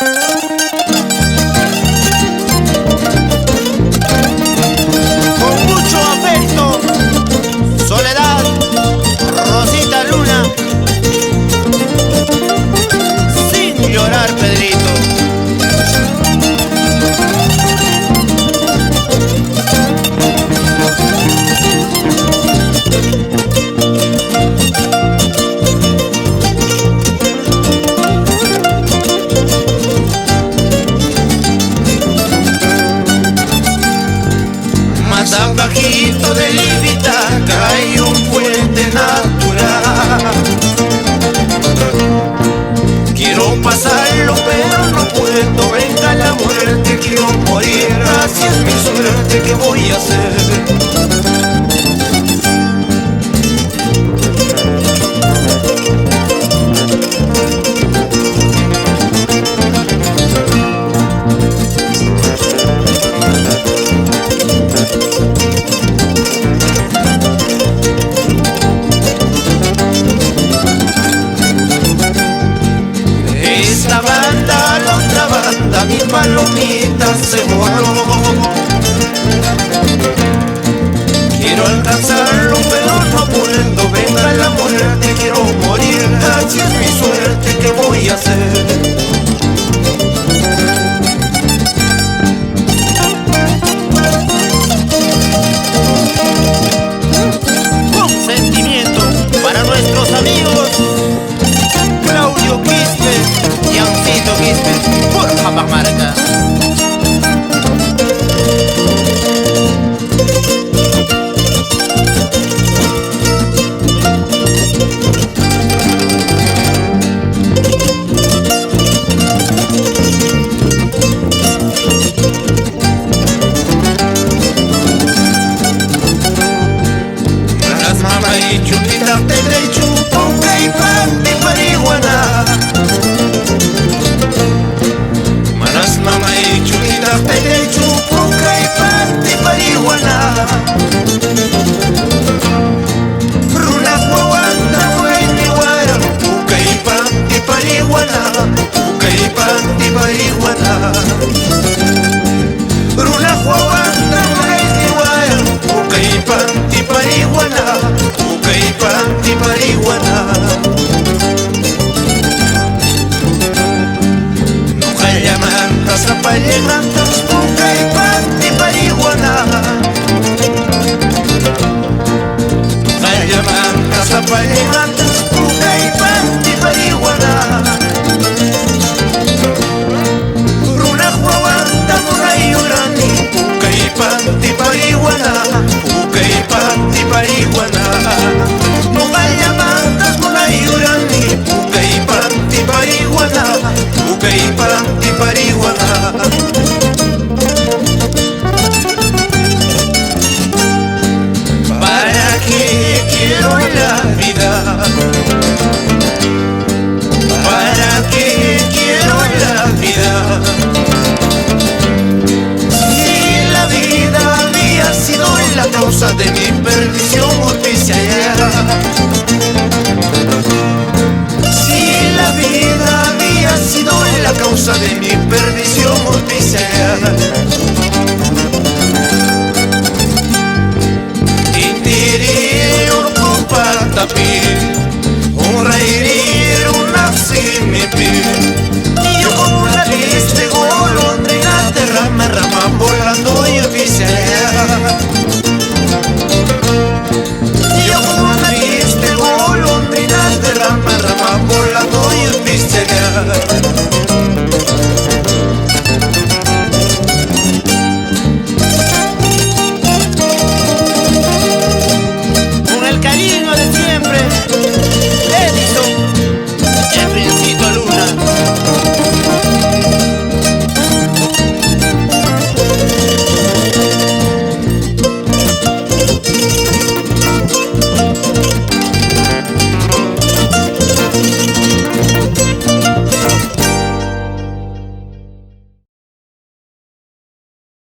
Con mucho afecto, Soledad, Rosita Luna. Sin llorar, Pedrito. Más abajito de Ivitaca hay un puente natural. Quiero pasarlo pero no puedo, venga la muerte, quiero morir, así es mi suerte, ¿qué voy a hacer? Esta banda, la otra banda, mi palomita se voló. Quiero alcanzarlo pero no puedo, venga la muerte, quiero morir, así es mi suerte, ¿qué voy a hacer? Con sentimiento para nuestros amigos Claudio Quispe y Ancito Quispe por Cajamarca. Las mamá y chupita te chuponca y pan de marihuana. Manas mamá y chupita te chuponca y pan de marihuana. Runa guawanda fue mi guara, puca y pan de marihuana, puca y pan de marihuana. Runa guawanda fue mi guara, puca y pan de marihuana, puca y pan de marihuana. No hay llamantas, apallemantas,